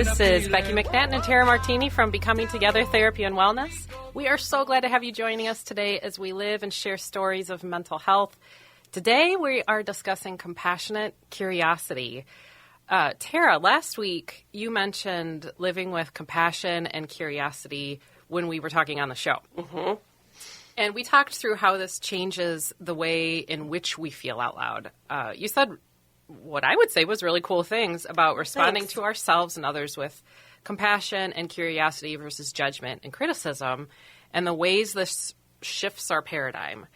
This is Becky McNattin and Martini from Becoming Together Therapy and Wellness. We are so glad to have you joining us today as we live and share stories of mental health. Today we are discussing compassionate curiosity. Tara, last week you mentioned living with compassion and curiosity when we were talking on the show. Mm-hmm. And we talked through how this changes the way in which we feel out loud. You said what I would say was really cool things about responding to ourselves and others with compassion and curiosity versus judgment and criticism, and the ways this shifts our paradigm.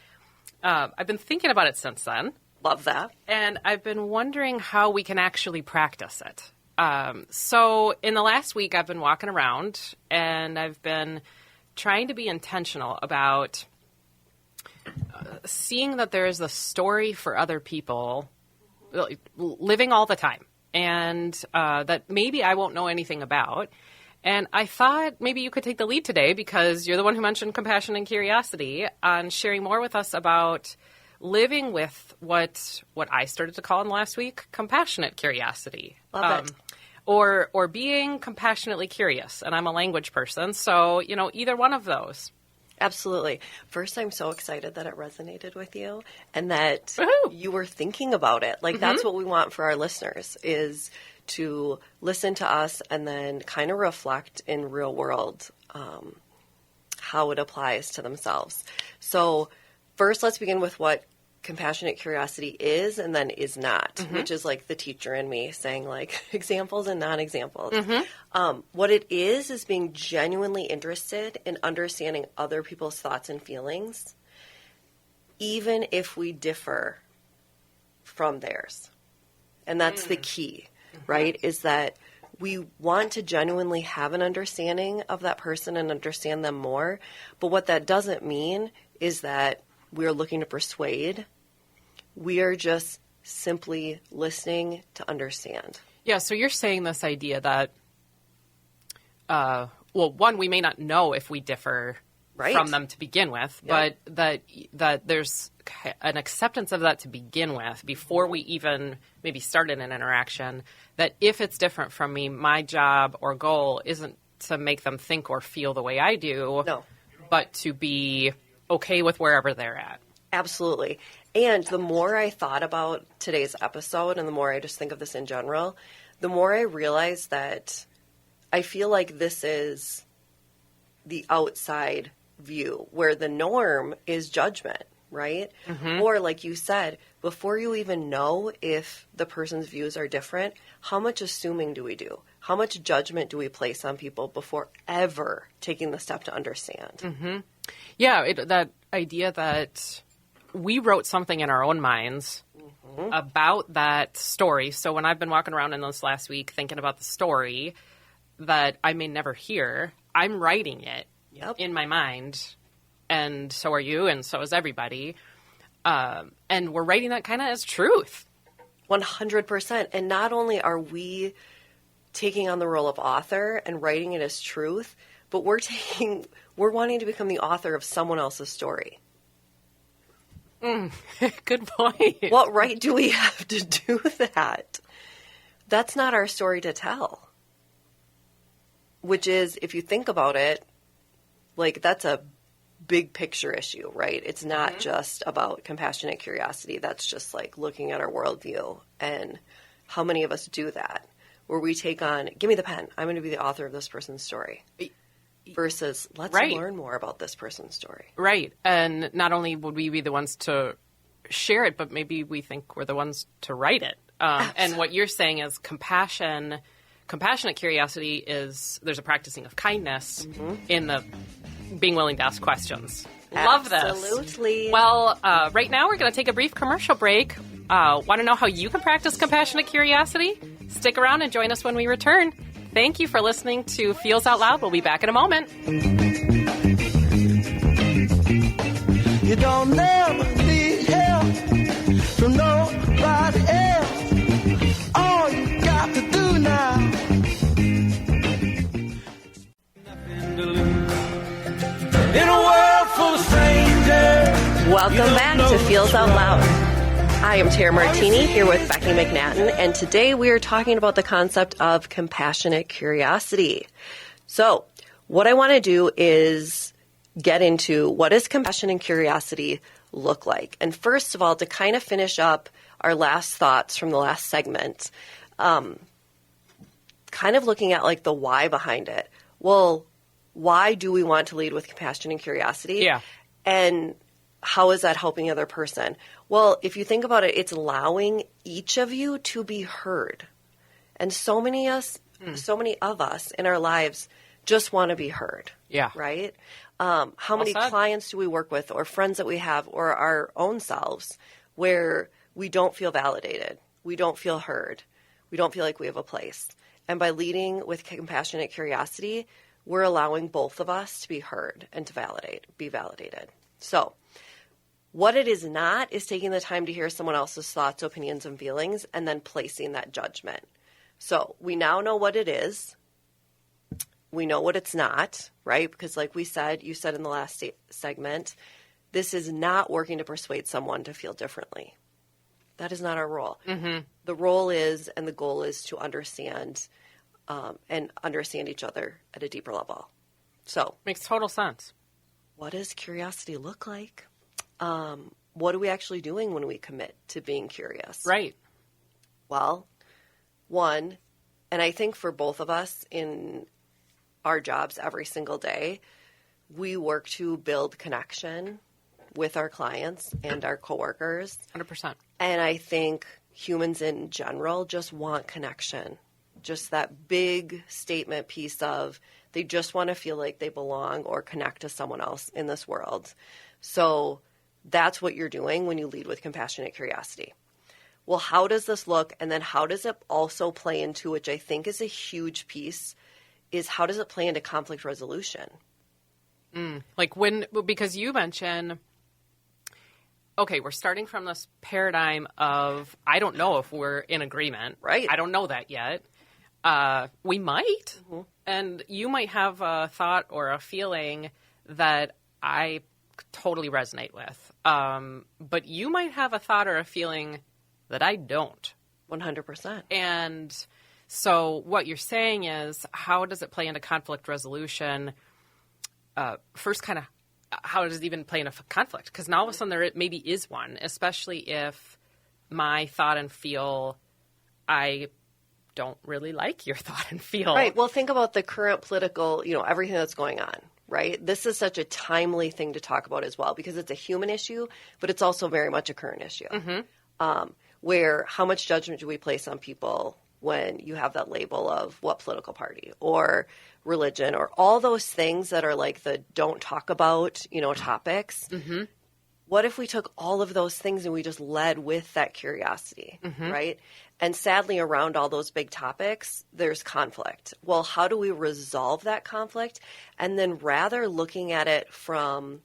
I've been thinking about it since then. Love that. And I've been wondering how we can actually practice it. So in the last week, I've been walking around and I've been trying to be intentional about seeing that there is a story for other people living all the time, and that maybe I won't know anything about. And I thought maybe you could take the lead today, because you're the one who mentioned compassion and curiosity, on sharing more with us about living with what I started to call in the last week compassionate curiosity. Love it. Or being compassionately curious. And I'm a language person, so, either one of those. Absolutely. First, I'm so excited that it resonated with you and that Woo-hoo. You were thinking about it. That's what we want for our listeners, is to listen to us and then kind of reflect in real world how it applies to themselves. So first, let's begin with what compassionate curiosity is and then is not, which is like the teacher in me saying like examples and non-examples. What it is being genuinely interested in understanding other people's thoughts and feelings, even if we differ from theirs. And that's the key, right? Is that we want to genuinely have an understanding of that person and understand them more. But what that doesn't mean is that we're looking to persuade. We are just simply listening to understand. Yeah, so you're saying this idea that, one, we may not know if we differ from them to begin with, but that there's an acceptance of that to begin with before we even maybe start in an interaction, that if it's different from me, my job or goal isn't to make them think or feel the way I do, but to be okay with wherever they're at. Absolutely. And the more I thought about today's episode and the more I just think of this in general, the more I realize that I feel like this is the outside view where the norm is judgment, right? Or like you said, before you even know if the person's views are different, how much assuming do we do? How much judgment do we place on people before ever taking the step to understand? Yeah, that idea that we wrote something in our own minds about that story. So when I've been walking around in this last week thinking about the story that I may never hear, I'm writing it in my mind. And so are you, and so is everybody. And we're writing that kind of as truth. 100%. And not only are we taking on the role of author and writing it as truth, but we're wanting to become the author of someone else's story. Good point. What right do we have to do that? That's not our story to tell. Which is, if you think about it, like that's a big picture issue, right? It's not just about compassionate curiosity. That's just like looking at our worldview. And how many of us do that? Where we take on, give me the pen, I'm going to be the author of this person's story. Versus, let's learn more about this person's story. Right. And not only would we be the ones to share it, but maybe we think we're the ones to write it. And what you're saying is compassionate curiosity is, there's a practicing of kindness in the being willing to ask questions. Love this. Absolutely. Well, right now we're going to take a brief commercial break. Want to know how you can practice compassionate curiosity? Stick around and join us when we return. Thank you for listening to Feels Out Loud. We'll be back in a moment. You don't never need help from nobody else. All you got to do now. Nothing to lose. In a world full of strangers. Welcome back to Feels Out Loud. I am Tara Martini here with Becky McNattin, and today we are talking about the concept of compassionate curiosity. So, what I want to do is get into what does compassion and curiosity look like. And first of all, to kind of finish up our last thoughts from the last segment, kind of looking at like the why behind it. Well, why do we want to lead with compassion and curiosity? Yeah. And how is that helping the other person? Well, if you think about it, it's allowing each of you to be heard. And so many of us in our lives just want to be heard. Yeah. Right? How many clients do we work with, or friends that we have, or our own selves, where we don't feel validated, we don't feel heard, we don't feel like we have a place. And by leading with compassionate curiosity, we're allowing both of us to be heard and to be validated. So, what it is not is taking the time to hear someone else's thoughts, opinions, and feelings, and then placing that judgment. So, we now know what it is. We know what it's not, right? Because like you said in the last segment, this is not working to persuade someone to feel differently. That is not our role. Mm-hmm. The role is, and the goal is to understand and understand each other at a deeper level. So, makes total sense. What does curiosity look like? What are we actually doing when we commit to being curious? Right. Well, one, and I think for both of us in our jobs every single day, we work to build connection with our clients and our coworkers. 100%. And I think humans in general just want connection. Just that big statement piece of they just want to feel like they belong or connect to someone else in this world. So that's what you're doing when you lead with compassionate curiosity. Well, how does this look? And then how does it also play into, which I think is a huge piece, is how does it play into conflict resolution? Because you mentioned, okay, we're starting from this paradigm of, I don't know if we're in agreement. Right. I don't know that yet. We might. Mm-hmm. And you might have a thought or a feeling that I totally resonate with. But you might have a thought or a feeling that I don't. 100%. And so what you're saying is, how does it play into conflict resolution? First, kind of, how does it even play into conflict? Because now all of a sudden there maybe is one, especially if my thought and feel, I don't really like your thought and feel. Right. Well, think about the current political, everything that's going on, right? This is such a timely thing to talk about as well, because it's a human issue, but it's also very much a current issue. Mm-hmm. Where how much judgment do we place on people when you have that label of what political party or religion or all those things that are like the don't talk about, topics. Mm-hmm. What if we took all of those things and we just led with that curiosity, mm-hmm. right? And sadly, around all those big topics, there's conflict. Well, how do we resolve that conflict? And then rather looking at it from,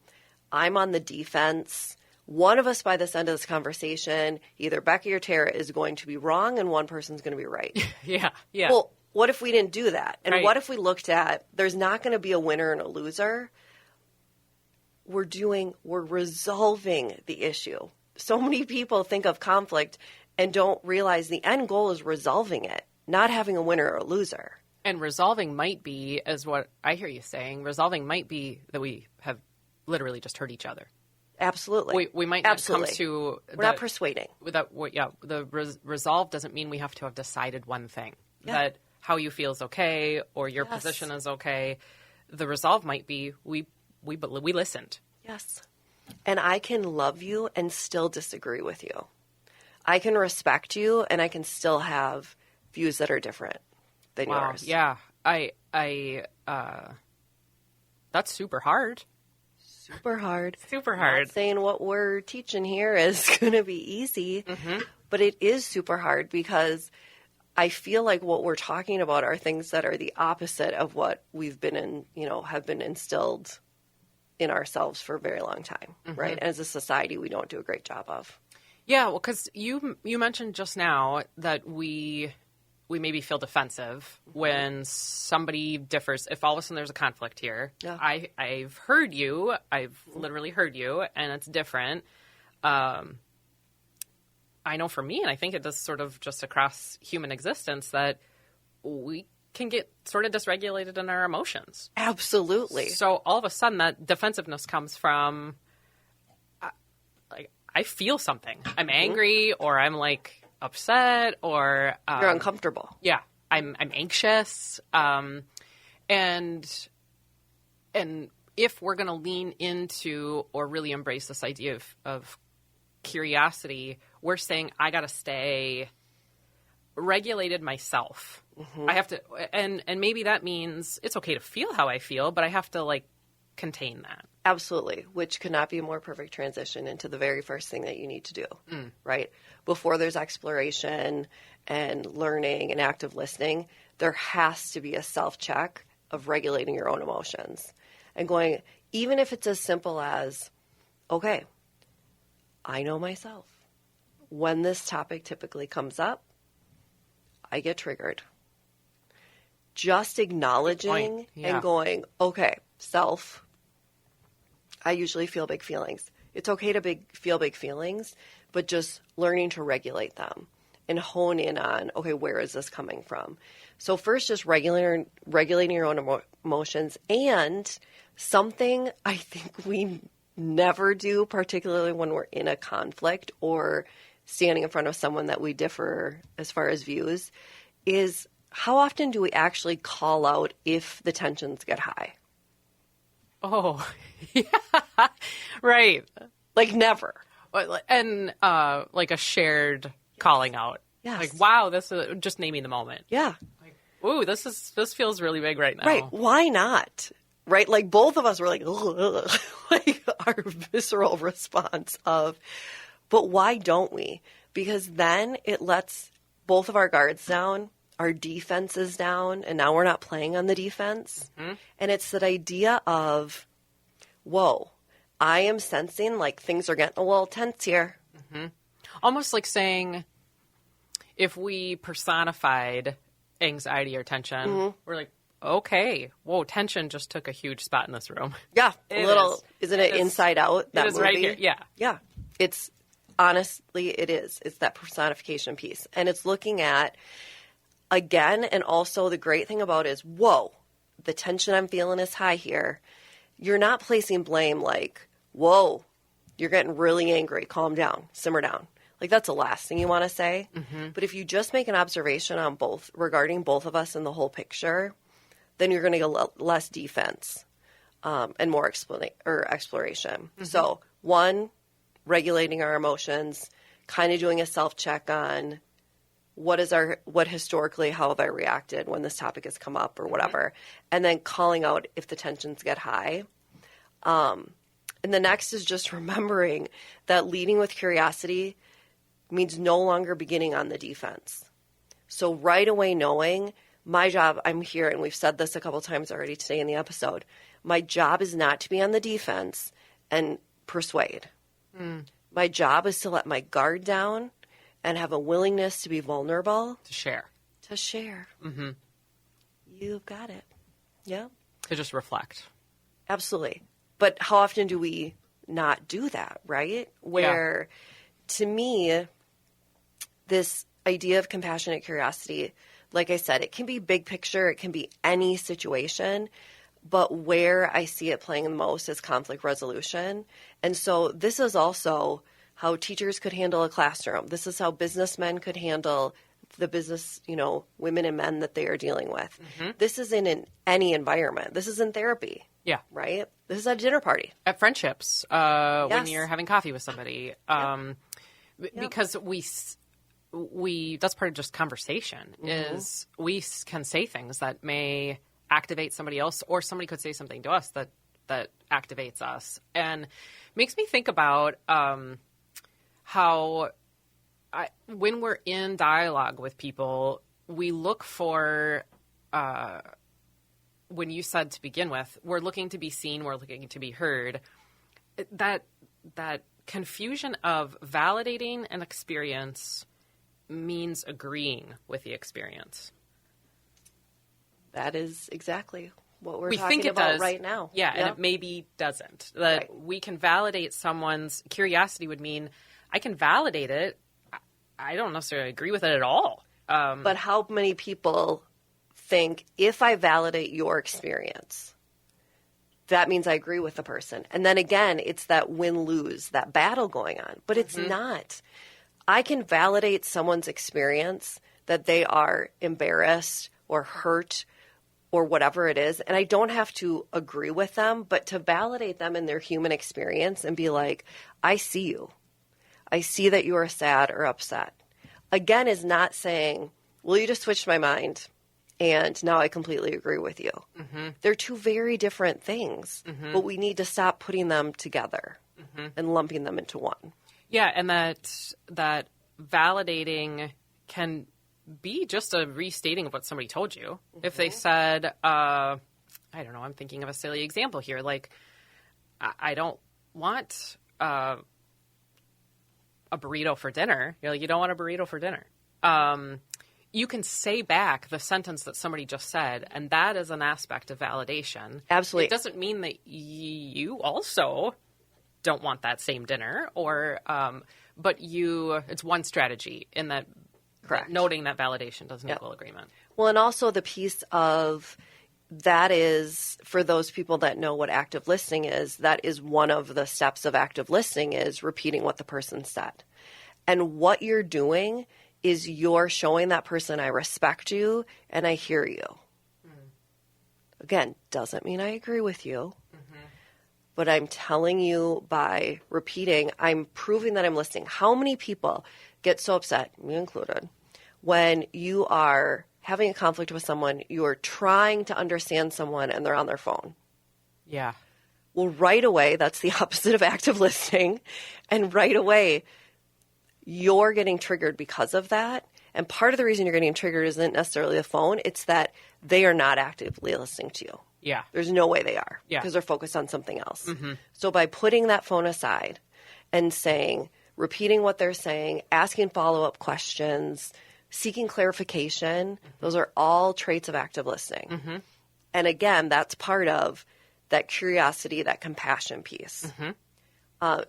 I'm on the defense, one of us by this end of this conversation, either Becky or Tara, is going to be wrong and one person's going to be right. Yeah. Well, what if we didn't do that? And right. What if we looked at, there's not going to be a winner and a loser. We're resolving the issue. So many people think of conflict and don't realize the end goal is resolving it, not having a winner or a loser. And resolving might be, as what I hear you saying, resolving might be that we have literally just hurt each other. Absolutely. We might not come to... We're not persuading. The resolve doesn't mean we have to have decided one thing. Yeah. That how you feel is okay or your yes. position is okay. The resolve might be we listened. Yes. And I can love you and still disagree with you. I can respect you and I can still have views that are different than yours. Yeah. That's super hard. Super hard. Super hard. Not saying what we're teaching here is going to be easy, mm-hmm. but it is super hard because I feel like what we're talking about are things that are the opposite of what we've been in, have been instilled in ourselves for a very long time, mm-hmm. right? And as a society, we don't do a great job of. Yeah, well, because you mentioned just now that we maybe feel defensive mm-hmm. when somebody differs. If all of a sudden there's a conflict here, yeah. I've heard you, I've mm-hmm. literally heard you, and it's different. I know for me, and I think it does sort of just across human existence, that we can get sort of dysregulated in our emotions. Absolutely. So all of a sudden that defensiveness comes from, like, I feel something. I'm angry, or I'm like upset, or You're uncomfortable. yeah, I'm anxious. And if we're going to lean into or really embrace this idea of curiosity, we're saying I got to stay regulated myself. I have to, and maybe that means it's okay to feel how I feel, but I have to like contain that. Absolutely, which could not be a more perfect transition into the very first thing that you need to do, right? Before there's exploration and learning and active listening, there has to be a self-check of regulating your own emotions and going, even if it's as simple as, okay, I know myself. When this topic typically comes up, I get triggered. Just acknowledging and going, okay, self, I usually feel big feelings. It's okay to feel big feelings, but just learning to regulate them and hone in on, okay, where is this coming from? So first, just regulating your own emotions, and something I think we never do, particularly when we're in a conflict or standing in front of someone that we differ as far as views, is how often do we actually call out if the tensions get high? Oh, yeah, right. Like never. And like a shared calling out. Yes. Like, wow, this is just naming the moment. Yeah. Like, ooh, this feels really big right now. Right. Why not? Right? Like both of us were like, ugh, like our visceral response of, but why don't we? Because then it lets both of our guards down, our defense is down, and now we're not playing on the defense. And it's that idea of, whoa, I am sensing like things are getting a little tense here. Almost like saying, if we personified anxiety or tension, we're like, okay, whoa, tension just took a huge spot in this room. Yeah, It a little, is. isn't it Inside Out, that It is movie? right here, yeah. Yeah, it's, honestly, it is. It's that personification piece. And it's looking at, again, and also the great thing about it is, whoa, the tension I'm feeling is high here. You're not placing blame like, whoa, you're getting really angry. Calm down. Simmer down. Like, that's the last thing you want to say. But if you just make an observation on both, regarding both of us in the whole picture, then you're going to get less defense and more exploration. So, one, regulating our emotions, kind of doing a self-check on what historically, how have I reacted when this topic has come up or whatever, and then calling out if the tensions get high. And the next is just remembering that leading with curiosity means no longer beginning on the defense. So right away knowing, my job, I'm here, and we've said this a couple times already today in the episode, my job is not to be on the defense and persuade. My job is to let my guard down and have a willingness to be vulnerable. To share. To share. You've got it. Yeah. To just reflect. Absolutely. But how often do we not do that, right? Where, to me, this idea of compassionate curiosity, like I said, it can be big picture, it can be any situation, but where I see it playing the most is conflict resolution. And so this is also how teachers could handle a classroom. This is how businessmen could handle the business, women and men that they are dealing with. This is in any environment. This is in therapy. Yeah. Right? This is at a dinner party. At friendships, when you're having coffee with somebody. Because we that's part of just conversation, is we can say things that may activate somebody else, or somebody could say something to us that activates us. And makes me think about how when we're in dialogue with people, we look for, when you said to begin with, we're looking to be seen, we're looking to be heard, that confusion of validating an experience means agreeing with the experience. That is exactly what we're We talking think it about does right now. Yeah, and it maybe doesn't. That we can validate someone's curiosity would mean I can validate it. I don't necessarily agree with it at all. But how many people think if I validate your experience, that means I agree with the person? And then again, it's that win-lose, that battle going on. But it's not. I can validate someone's experience that they are embarrassed or hurt or whatever it is, and I don't have to agree with them, but to validate them in their human experience and be like, I see you. I see that you are sad or upset. Again, is not saying, well, you just switched my mind and now I completely agree with you. They're two very different things, but we need to stop putting them together and lumping them into one. Yeah, and that validating can be just a restating of what somebody told you. If they said, I don't know, I'm thinking of a silly example here. Like, I don't want a burrito for dinner. You're like, you don't want a burrito for dinner. You can say back the sentence that somebody just said, and that is an aspect of validation. Absolutely. It doesn't mean that you also don't want that same dinner, or but it's one strategy in that. Correct. Noting that validation doesn't equal agreement. Well, and also the piece of that is, for those people that know what active listening is, that is one of the steps of active listening is repeating what the person said. And what you're doing is you're showing that person, I respect you and I hear you. Again, doesn't mean I agree with you. But I'm telling you by repeating, I'm proving that I'm listening. How many people get so upset, me included, when you are having a conflict with someone, you're trying to understand someone and they're on their phone? Yeah. Well, right away, that's the opposite of active listening. And right away, you're getting triggered because of that. And part of the reason you're getting triggered isn't necessarily the phone. It's that they are not actively listening to you. Yeah. There's no way they are. Yeah. Because they're focused on something else. So by putting that phone aside and saying, repeating what they're saying, asking follow-up questions, seeking clarification, those are all traits of active listening. And again, that's part of that curiosity, that compassion piece.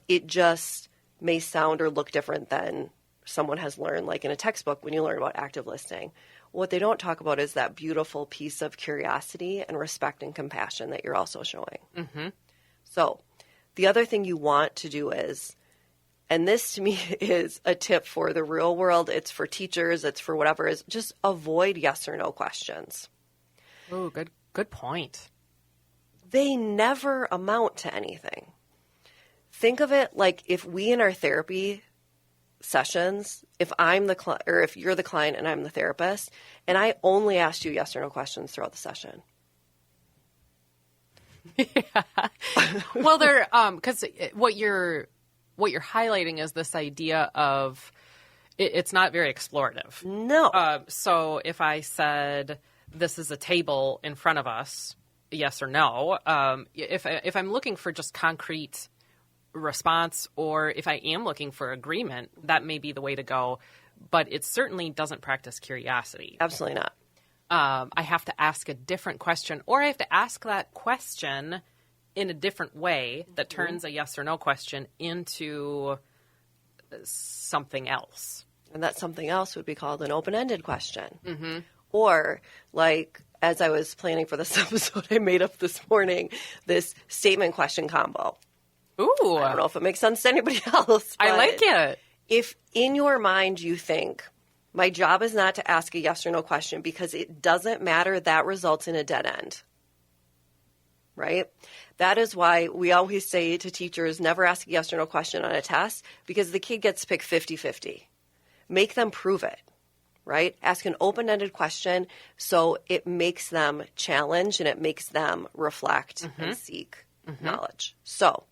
It just may sound or look different than someone has learned, like in a textbook when you learn about active listening. What they don't talk about is that beautiful piece of curiosity and respect and compassion that you're also showing. So the other thing you want to do is, and this to me is a tip for the real world, it's for teachers, it's for whatever, is just avoid yes or no questions. Oh, good point. They never amount to anything. Think of it like if we in our therapy sessions, if I'm the or if you're the client and I'm the therapist, and I only asked you yes or no questions throughout the session. Well, they're because what you're highlighting is this idea of it's not very explorative. No. So if I said this is a table in front of us, yes or no, if I'm looking for just concrete response, or if I am looking for agreement, that may be the way to go. But it certainly doesn't practice curiosity. Absolutely not. I have to ask a different question, or I have to ask that question in a different way that turns a yes or no question into something else. And that something else would be called an open-ended question. Or, like, as I was planning for this episode, I made up this morning this statement question combo. Ooh. I don't know if it makes sense to anybody else. I like it. If in your mind you think, my job is not to ask a yes or no question because it doesn't matter, that results in a dead end. Right? That is why we always say to teachers, never ask a yes or no question on a test, because the kid gets to pick 50-50. Make them prove it. Right? Ask an open-ended question so it makes them challenge and it makes them reflect and seek knowledge. So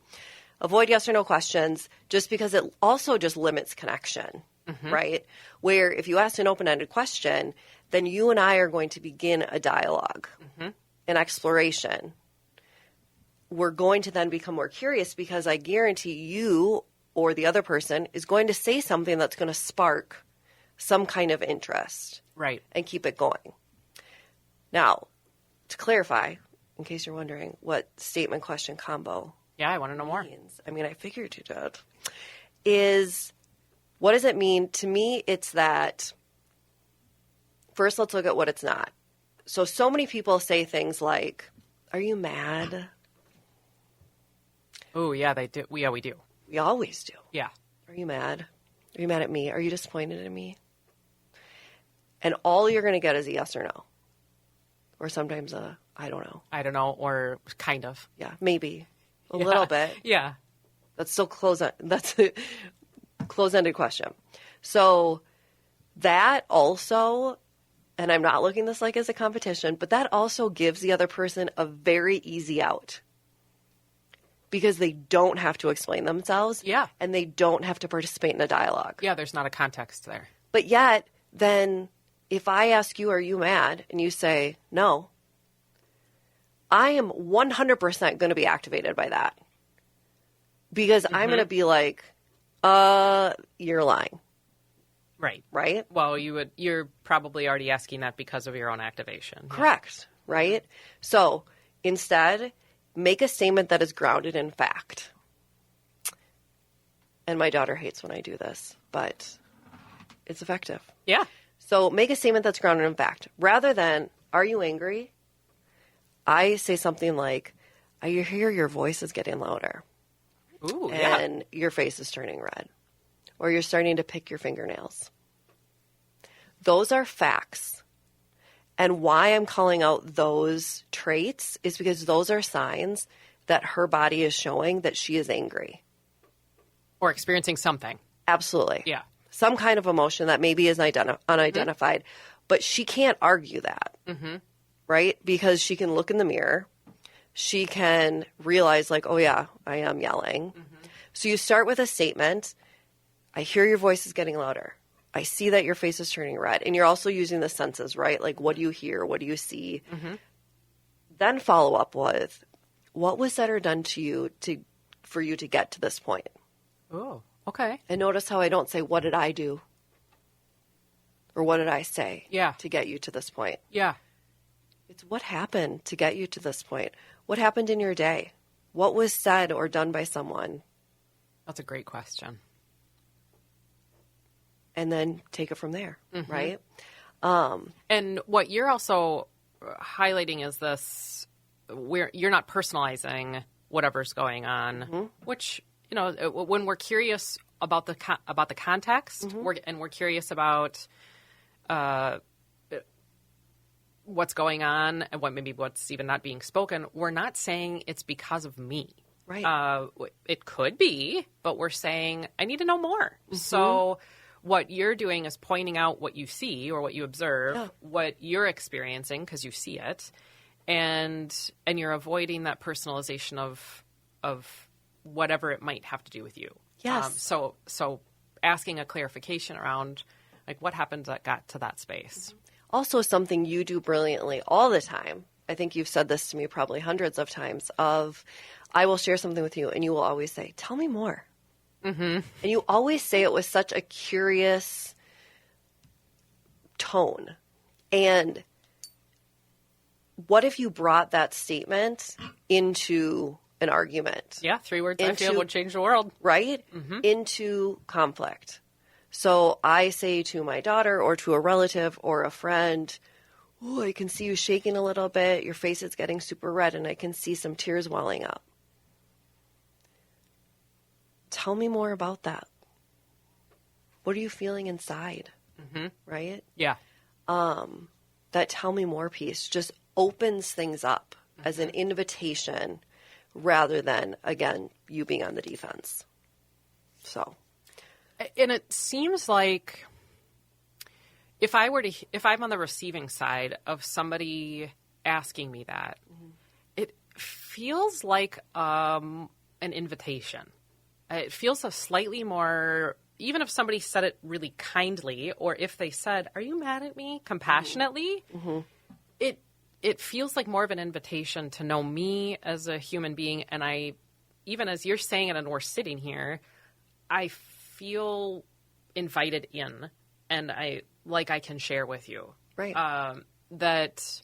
avoid yes or no questions just because it also just limits connection, right? Where if you ask an open-ended question, then you and I are going to begin a dialogue, an exploration. We're going to then become more curious because I guarantee you or the other person is going to say something that's going to spark some kind of interest. Right. And keep it going. Now, to clarify, in case you're wondering what statement question combo Yeah, I want to know more. means, I mean, I figured you did, is What does it mean? To me, it's that, first, let's look at what it's not. So many people say things like, are you mad? Oh, yeah, they do. Yeah, we do. We always do. Yeah. Are you mad? Are you mad at me? Are you disappointed in me? And all you're going to get is a yes or no. Or sometimes a, I don't know. I don't know, or kind of. Yeah, maybe. A little bit. Yeah. That's still that's a close-ended question. So that also, and I'm not looking this like as a competition, but that also gives the other person a very easy out. Because they don't have to explain themselves. Yeah. And they don't have to participate in a dialogue. Yeah, there's not a context there. But yet, then, if I ask you, are you mad? And you say, no. I am 100% going to be activated by that. Because I'm going to be like, you're lying. Right. Right? Well, you're probably already asking that because of your own activation. Correct. Right? So, instead, make a statement that is grounded in fact. And my daughter hates when I do this, but it's effective. Yeah. So make a statement that's grounded in fact. Rather than, are you angry? I say something like, I hear your voice is getting louder. Ooh, yeah. And your face is turning red. Or you're starting to pick your fingernails. Those are facts. And why I'm calling out those traits is because those are signs that her body is showing that she is angry. Or experiencing something. Absolutely. Yeah. Some kind of emotion that maybe is unidentified. But she can't argue that. Right? Because she can look in the mirror. She can realize like, oh yeah, I am yelling. So you start with a statement. I hear your voice is getting louder. I see that your face is turning red. And you're also using the senses, right? Like, what do you hear? What do you see? Then follow up with, what was said or done to you for you to get to this point? Oh, okay. And notice how I don't say, what did I do? Or what did I say to get you to this point? Yeah. It's what happened to get you to this point. What happened in your day? What was said or done by someone? That's a great question. And then take it from there, right? And what you're also highlighting is this, you're not personalizing whatever's going on, which, you know, when we're curious about the context, we're curious about what's going on and what's even not being spoken, we're not saying it's because of me. Right. It could be, but we're saying, I need to know more. So what you're doing is pointing out what you see or what you observe, what you're experiencing because you see it, and you're avoiding that personalization of whatever it might have to do with you. Yes. So asking a clarification around like what happened that got to that space. Also something you do brilliantly all the time. I think you've said this to me probably hundreds of times of, I will share something with you and you will always say, tell me more. And you always say it with such a curious tone. And what if you brought that statement into an argument? Yeah, 3 words I feel would change the world. Right? Into conflict. So I say to my daughter or to a relative or a friend, oh, I can see you shaking a little bit. Your face is getting super red and I can see some tears welling up. Tell me more about that. What are you feeling inside? Right? Yeah. That tell me more piece just opens things up as an invitation rather than, again, you being on the defense. So. And it seems like if I'm on the receiving side of somebody asking me that, it feels like an invitation. It feels a slightly more, even if somebody said it really kindly, or if they said, are you mad at me? Compassionately, it feels like more of an invitation to know me as a human being. And even as you're saying it and we're sitting here, I feel invited in and I can share with you. Right. That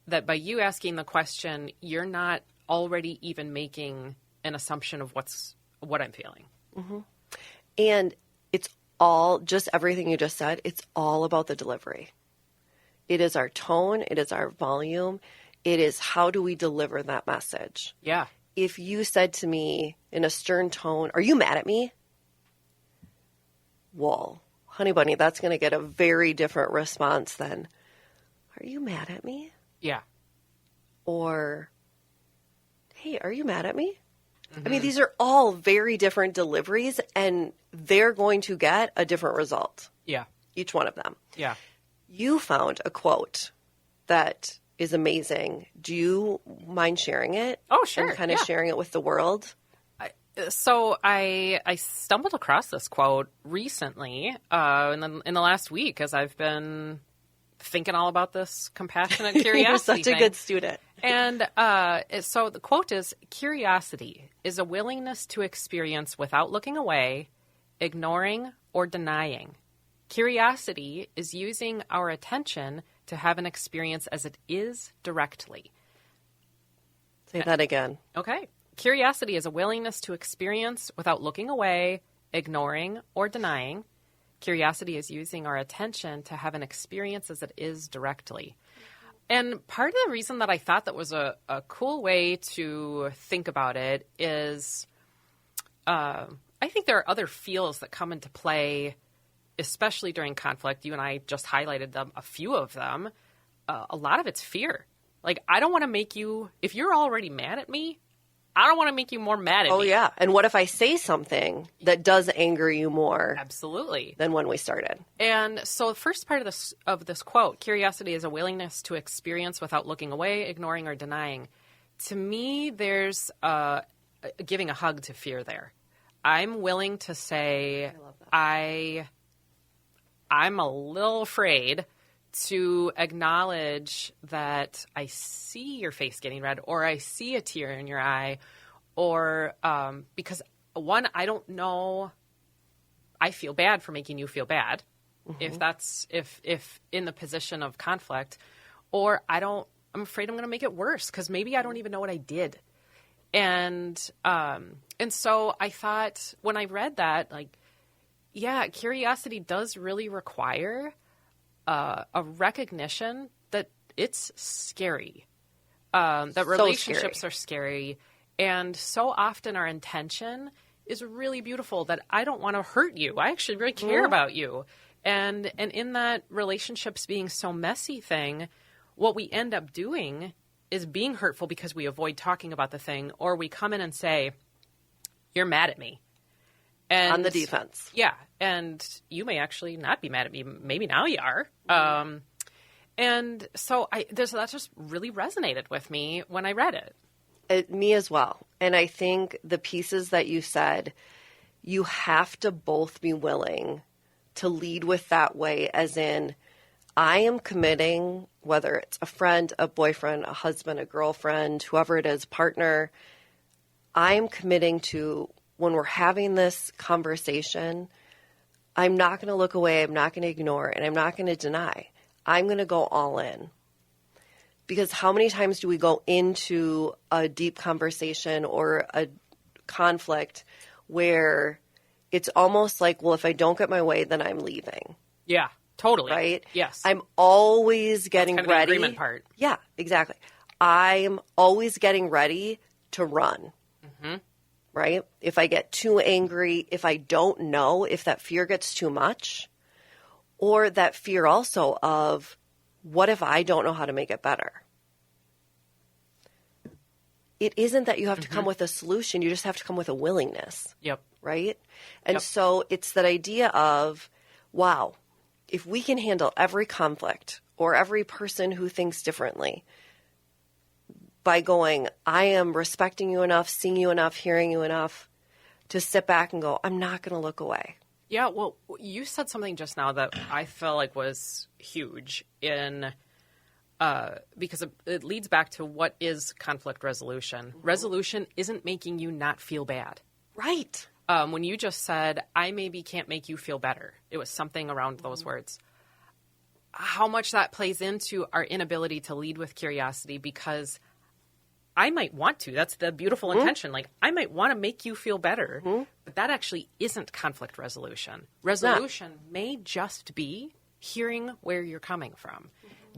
by you asking the question, you're not already even making an assumption of what I'm feeling. And it's all, just everything you just said, it's all about the delivery. It is our tone. It is our volume. It is how do we deliver that message. Yeah. If you said to me in a stern tone, are you mad at me? Well, honey bunny, that's going to get a very different response than, are you mad at me? Yeah. Or, hey, are you mad at me? I mean, these are all very different deliveries, and they're going to get a different result. Yeah. Each one of them. Yeah. You found a quote that is amazing. Do you mind sharing it? Oh, sure. And kind of sharing it with the world? So I stumbled across this quote recently in the last week as I've been thinking all about this compassionate curiosity You're such thing. a good student. And so the quote is, curiosity is a willingness to experience without looking away, ignoring, or denying. Curiosity is using our attention to have an experience as it is directly. Say that again. Okay. Curiosity is a willingness to experience without looking away, ignoring, or denying. Curiosity is using our attention to have an experience as it is directly. And part of the reason that I thought that was a cool way to think about it is I think there are other feels that come into play, especially during conflict. You and I just highlighted them, a few of them. A lot of it's fear. Like, I don't want to make you, if you're already mad at me, I don't want to make you more mad at me. Oh, yeah. And what if I say something that does anger you more? Absolutely. Than when we started? And so the first part of this quote, curiosity is a willingness to experience without looking away, ignoring, or denying. To me, there's giving a hug to fear there. I'm willing to say I'm a little afraid to acknowledge that I see your face getting red, or I see a tear in your eye, or because one, I don't know, I feel bad for making you feel bad, if in the position of conflict, or I'm afraid I'm going to make it worse because maybe I don't even know what I did, and so I thought when I read that, like, yeah, curiosity does really require a recognition that it's scary, that relationships are scary. And so often our intention is really beautiful, that I don't want to hurt you. I actually really care about you. And in that relationships being so messy thing, what we end up doing is being hurtful because we avoid talking about the thing, or we come in and say, you're mad at me. And on the defense. Yeah. And you may actually not be mad at me. Maybe now you are. And so that just really resonated with me when I read it. Me as well. And I think the pieces that you said, you have to both be willing to lead with that way, as in, I am committing, whether it's a friend, a boyfriend, a husband, a girlfriend, whoever it is, partner, I am committing to, when we're having this conversation, I'm not going to look away, I'm not going to ignore, and I'm not going to deny. I'm going to go all in. Because how many times do we go into a deep conversation or a conflict where it's almost like, well, if I don't get my way, then I'm leaving. Yeah, totally. Right? Yes. I'm always getting That's kind of ready. the agreement part. Yeah, exactly. I'm always getting ready to run. Right? If I get too angry, if I don't know, if that fear gets too much, or that fear also of, what if I don't know how to make it better? It isn't that you have to come with a solution. You just have to come with a willingness. Yep. Right? And so it's that idea of, wow, if we can handle every conflict or every person who thinks differently by going, I am respecting you enough, seeing you enough, hearing you enough to sit back and go, I'm not going to look away. Yeah, well, you said something just now that I felt like was huge because it leads back to what is conflict resolution. Resolution isn't making you not feel bad. Right. When you just said, I maybe can't make you feel better, it was something around those words. How much that plays into our inability to lead with curiosity, because I might want to. That's the beautiful intention. Like, I might want to make you feel better, but that actually isn't conflict resolution. Resolution may just be hearing where you're coming from.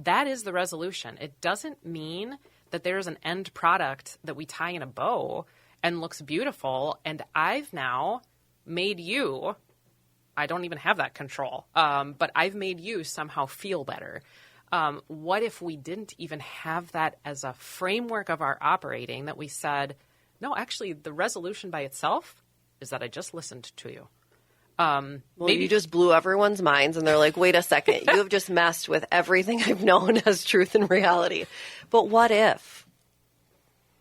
That is the resolution. It doesn't mean that there's an end product that we tie in a bow and looks beautiful, and I've now made you, I don't even have that control, but I've made you somehow feel better. What if we didn't even have that as a framework of our operating, that we said, no, actually, the resolution by itself is that I just listened to you. Maybe you just blew everyone's minds and they're like, wait a second, you have just messed with everything I've known as truth and reality. But what if?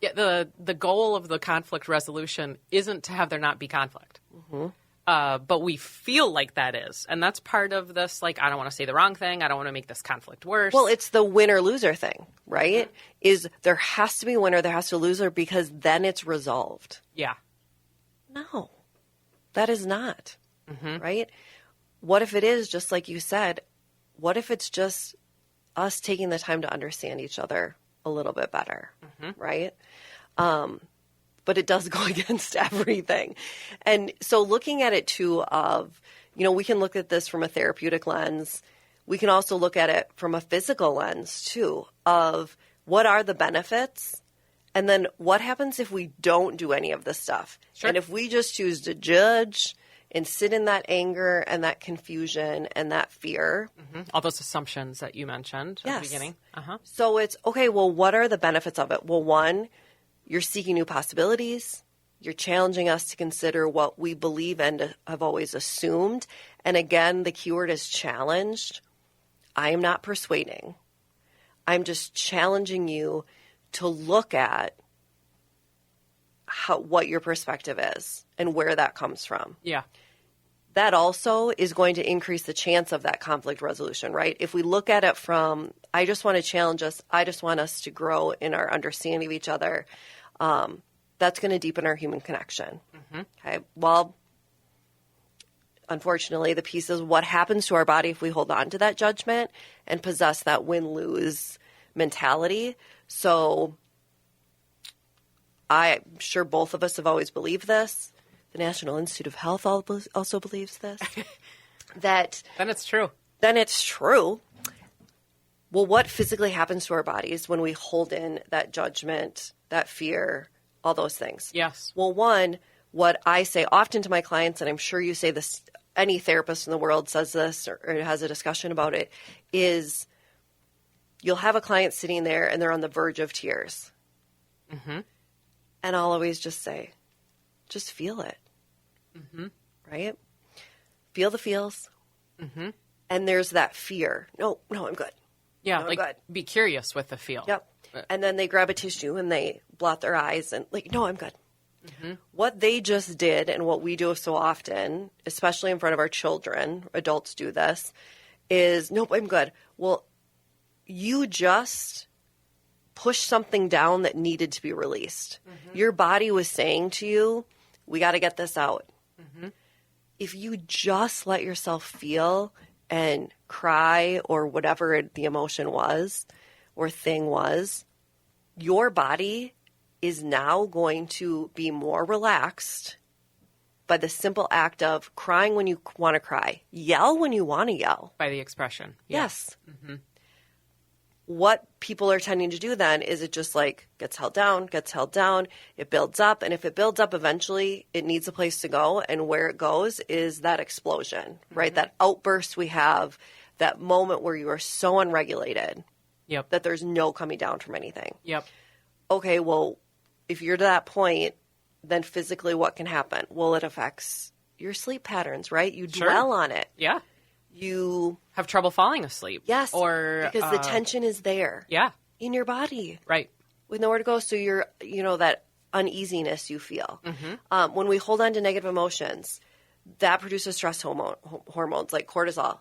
Yeah, the goal of the conflict resolution isn't to have there not be conflict. But we feel like that is. And that's part of this, like, I don't want to say the wrong thing. I don't want to make this conflict worse. Well, it's the winner-loser thing, right? Is there has to be a winner, there has to be a loser, because then it's resolved. Yeah. No, that is not. Right? What if it is, just like you said, what if it's just us taking the time to understand each other a little bit better, right? But it does go against everything. And so looking at it too of, we can look at this from a therapeutic lens. We can also look at it from a physical lens too of what are the benefits, and then what happens if we don't do any of this stuff. Sure. And if we just choose to judge and sit in that anger and that confusion and that fear. All those assumptions that you mentioned at the beginning. So it's, okay, well, what are the benefits of it? Well, one, you're seeking new possibilities. You're challenging us to consider what we believe and have always assumed. And again, the keyword is challenged. I am not persuading. I'm just challenging you to look at what your perspective is and where that comes from. Yeah. That also is going to increase the chance of that conflict resolution, right? If we look at it from, I just want to challenge us, I just want us to grow in our understanding of each other, that's going to deepen our human connection. Okay. Well, unfortunately, the piece is what happens to our body if we hold on to that judgment and possess that win-lose mentality. So I'm sure both of us have always believed this. The National Institute of Health also believes this. That Then it's true. Then it's true. Well, what physically happens to our bodies when we hold in that judgment, that fear, all those things? Yes. Well, one, what I say often to my clients, and I'm sure you say this, any therapist in the world says this or has a discussion about it, is you'll have a client sitting there and they're on the verge of tears. And I'll always just say, just feel it. Right? Feel the feels. And there's that fear. No, I'm good. Yeah, No, like I'm good. be curious with the feel. Yep. And then they grab a tissue and they blot their eyes and like, no, I'm good. What they just did and what we do so often, especially in front of our children, adults do this, is, nope, I'm good. Well, you just pushed something down that needed to be released. Your body was saying to you, we got to get this out. If you just let yourself feel and cry or whatever the emotion was or thing was, your body is now going to be more relaxed by the simple act of crying when you want to cry, yell when you want to yell. By the expression. Yeah. Yes. What people are tending to do then is it just like gets held down, it builds up. And if it builds up eventually, it needs a place to go. And where it goes is that explosion, right? That outburst we have, that moment where you are so unregulated that there's no coming down from anything. Okay, well, if you're to that point, then physically what can happen? Well, it affects your sleep patterns, right? You dwell on it. Yeah. You have trouble falling asleep. Yes. Or because the tension is there. Yeah. In your body. Right. With nowhere to go. So you're, that uneasiness you feel. When we hold on to negative emotions, that produces stress hormones like cortisol.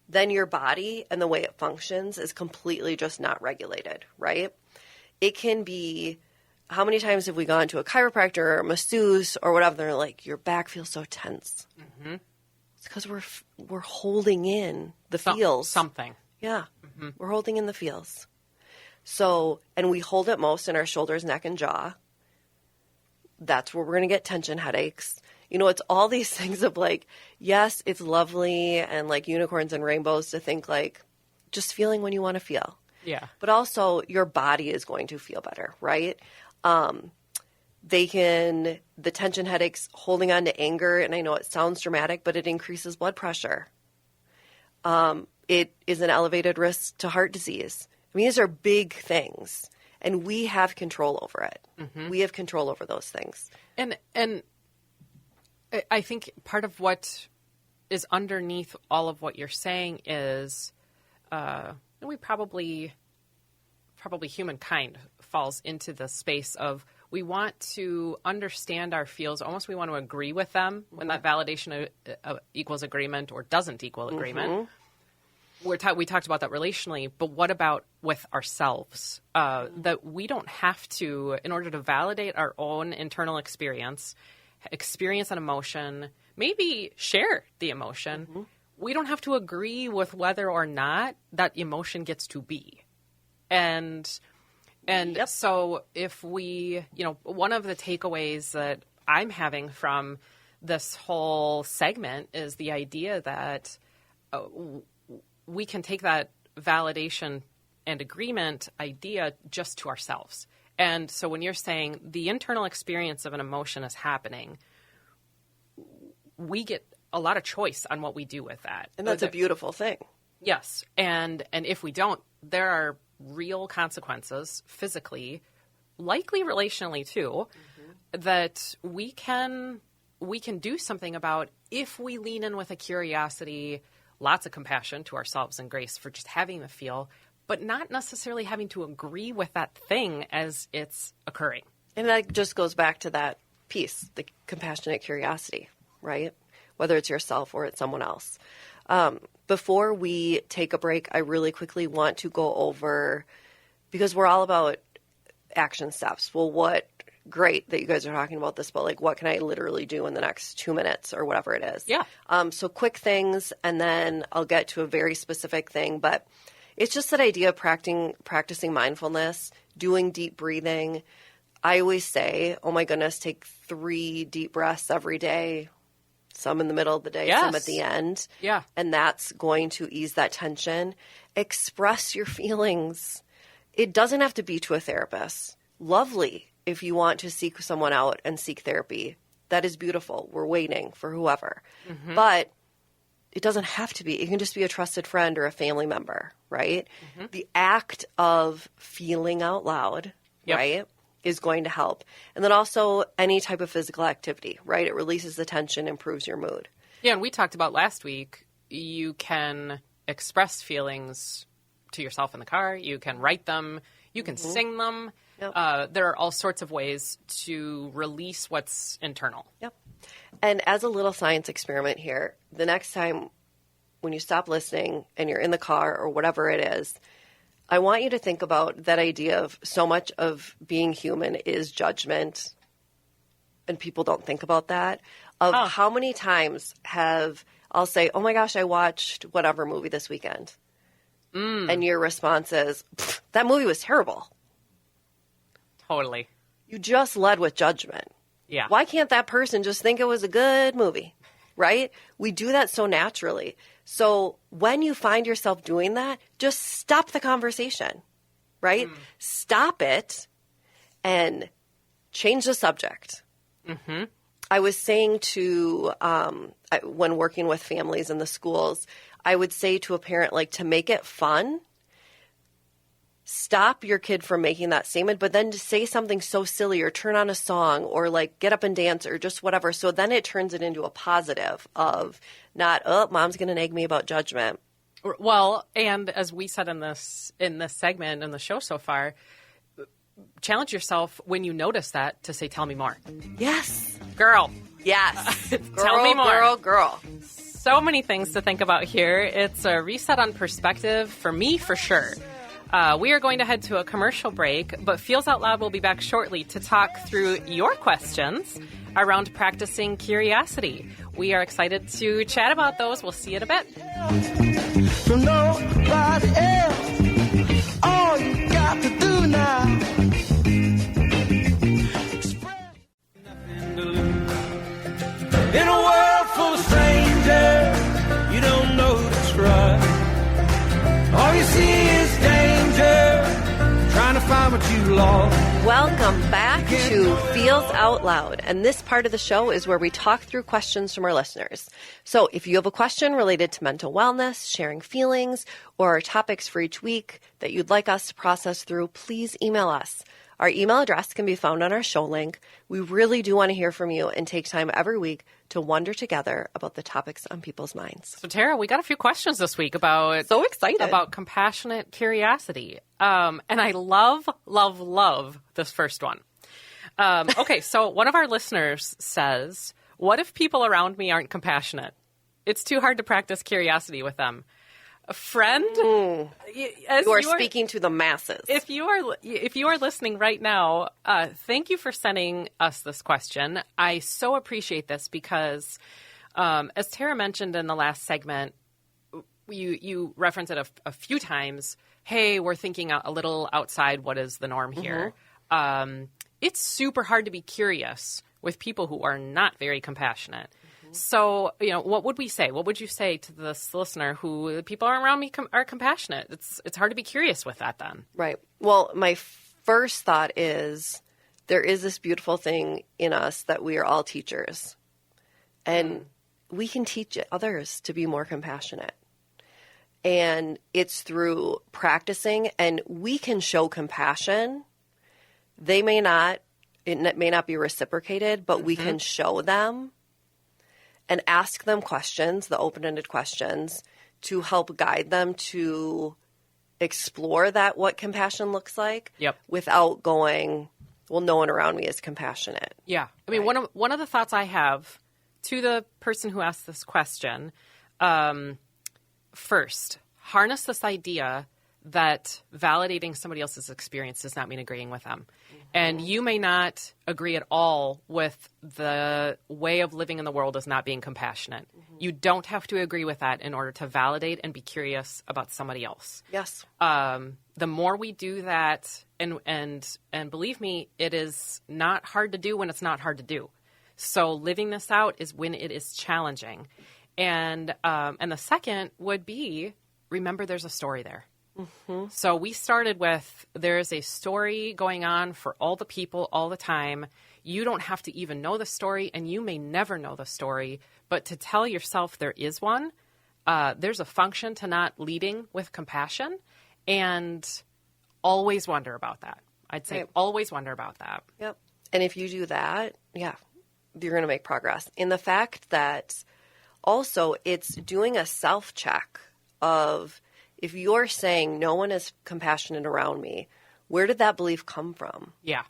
Then your body and the way it functions is completely just not regulated, right? It can be, how many times have we gone to a chiropractor or a masseuse or whatever, they're like, your back feels so tense. It's because we're holding in the feels. Something. Yeah. We're holding in the feels. So, and we hold it most in our shoulders, neck, and jaw. That's where we're going to get tension headaches. You know, it's all these things of like, yes, it's lovely and like unicorns and rainbows to think like just feeling when you want to feel. Yeah. But also your body is going to feel better, right? The tension headaches, holding on to anger, and I know it sounds dramatic, but it increases blood pressure. It is an elevated risk to heart disease. I mean, these are big things, and we have control over it. Mm-hmm. We have control over those things. And I think part of what is underneath all of what you're saying is we probably humankind falls into the space of we want to understand our feels. Almost we want to agree with them when that validation equals agreement or doesn't equal agreement. Mm-hmm. We talked about that relationally, but what about with ourselves? That we don't have to, in order to validate our own internal experience an emotion, maybe share the emotion. Mm-hmm. We don't have to agree with whether or not that emotion gets to be. And yep. So if we, one of the takeaways that I'm having from this whole segment is the idea that we can take that validation and agreement idea just to ourselves. And so when you're saying the internal experience of an emotion is happening, we get a lot of choice on what we do with that. And that's a beautiful thing. Yes. And if we don't, there are real consequences physically, likely relationally too, that we can do something about if we lean in with a curiosity, lots of compassion to ourselves and grace for just having the feel, but not necessarily having to agree with that thing as it's occurring. And that just goes back to that piece, the compassionate curiosity, right? Whether it's yourself or it's someone else. Before we take a break, I really quickly want to go over, because we're all about action steps. Well, great that you guys are talking about this, but like, what can I literally do in the next 2 minutes or whatever it is? Yeah. So quick things, and then I'll get to a very specific thing, but it's just that idea of practicing mindfulness, doing deep breathing. I always say, oh my goodness, take 3 deep breaths every day. Some in the middle of the day, yes. Some at the end. Yeah. And that's going to ease that tension. Express your feelings. It doesn't have to be to a therapist. Lovely if you want to seek someone out and seek therapy. That is beautiful. We're waiting for whoever. Mm-hmm. But it doesn't have to be. It can just be a trusted friend or a family member, right? Mm-hmm. The act of feeling out loud, yep. right, is going to help. And then also any type of physical activity, right? It releases the tension, improves your mood. Yeah, and we talked about last week, you can express feelings to yourself in the car. You can write them. You can sing them. Yep. There are all sorts of ways to release what's internal. Yep. And as a little science experiment here, the next time when you stop listening and you're in the car or whatever it is, I want you to think about that idea of so much of being human is judgment, and people don't think about that, of how many times I'll say, oh my gosh, I watched whatever movie this weekend. And your response is, that movie was terrible. Totally. You just led with judgment. Yeah. Why can't that person just think it was a good movie, right? We do that so naturally. So when you find yourself doing that, just stop the conversation, right? Stop it and change the subject. Mm-hmm. I was saying to, when working with families in the schools, I would say to a parent, like, to make it fun, stop your kid from making that statement, but then to say something so silly or turn on a song or like get up and dance or just whatever. So then it turns it into a positive of not, oh, mom's going to nag me about judgment. Well, and as we said in this segment in the show so far, challenge yourself when you notice that to say, tell me more. Yes. Girl. Yes. Tell me more. Girl. So many things to think about here. It's a reset on perspective for me, for sure. We are going to head to a commercial break, but Feels Out Loud will be back shortly to talk through your questions around practicing curiosity. We are excited to chat about those. We'll see you in a bit. From nobody else, all you got to Lord. Welcome back to Feels Out Loud. And this part of the show is where we talk through questions from our listeners. So if you have a question related to mental wellness, sharing feelings, or topics for each week that you'd like us to process through, please email us. Our email address can be found on our show link. We really do want to hear from you and take time every week to wonder together about the topics on people's minds. So, Tara, we got a few questions this week about So excited about compassionate curiosity. And I love this first one. Okay, so one of our listeners says, what if people around me aren't compassionate? It's too hard to practice curiosity with them. A friend, you are speaking to the masses. If you are listening right now, thank you for sending us this question. I so appreciate this because, as Tara mentioned in the last segment, you referenced it a few times. Hey, we're thinking a little outside what is the norm here. It's super hard to be curious with people who are not very compassionate. So, what would we say? What would you say to this listener who the people around me are compassionate? It's hard to be curious with that then. Right. Well, my first thought is there is this beautiful thing in us that we are all teachers. And we can teach others to be more compassionate. And it's through practicing, and we can show compassion. It may not be reciprocated, but we can show them and ask them questions, the open-ended questions, to help guide them to explore what compassion looks like. Yep. Without going, well, no one around me is compassionate. Yeah. I mean, one of the thoughts I have to the person who asked this question, first, harness this idea that validating somebody else's experience does not mean agreeing with them. And you may not agree at all with the way of living in the world as not being compassionate. You don't have to agree with that in order to validate and be curious about somebody else. Yes. The more we do that, and believe me, it is not hard to do when it's not hard to do. So living this out is when it is challenging. And the second would be, remember there's a story there. So we started with, there is a story going on for all the people all the time. You don't have to even know the story, and you may never know the story. But to tell yourself there is one, there's a function to not leading with compassion, and always wonder about that. I'd say always wonder about that. Yep. And if you do that, you're going to make progress. In the fact that also it's doing a self-check of, if you're saying no one is compassionate around me, where did that belief come from? Yeah.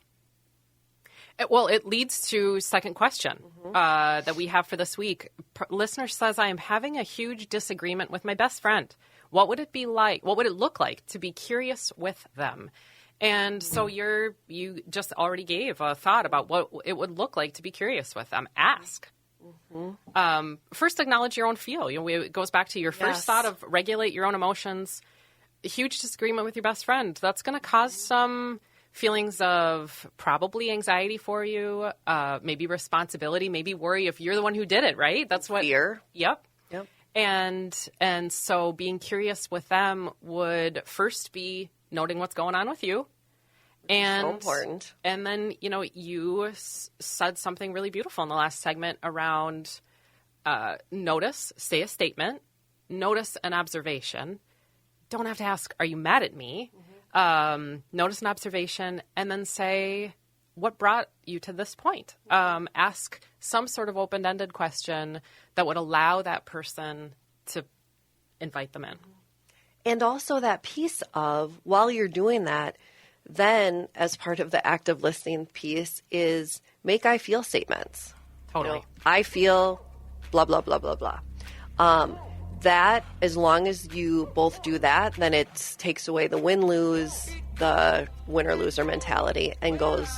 Well, it leads to second question that we have for this week. Listener says, I am having a huge disagreement with my best friend. What would it be like? What would it look like to be curious with them? And so you just already gave a thought about what it would look like to be curious with them. Ask. First, acknowledge your own feel. It goes back to your first thought of regulate your own emotions. A huge disagreement with your best friend. That's going to cause some feelings of probably anxiety for you, maybe responsibility, maybe worry if you're the one who did it, right? That's what fear. Yep. And so being curious with them would first be noting what's going on with you. And so important. And then, you said something really beautiful in the last segment around notice, say a statement, notice an observation. Don't have to ask, are you mad at me? Notice an observation, and then say, what brought you to this point? Ask some sort of open-ended question that would allow that person to invite them in. And also that piece of, while you're doing that, then as part of the active listening piece is make I feel statements. Totally. I feel blah, blah, blah, blah, blah. That, as long as you both do that, then it takes away the win-lose, the winner-loser mentality, and goes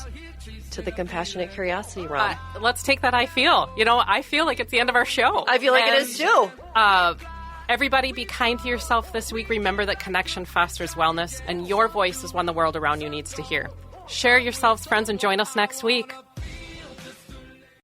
to the compassionate curiosity realm. Let's take that I feel. I feel like it's the end of our show. I feel like it is too. Everybody be kind to yourself this week. Remember that connection fosters wellness, and your voice is one the world around you needs to hear. Share yourselves, friends, and join us next week.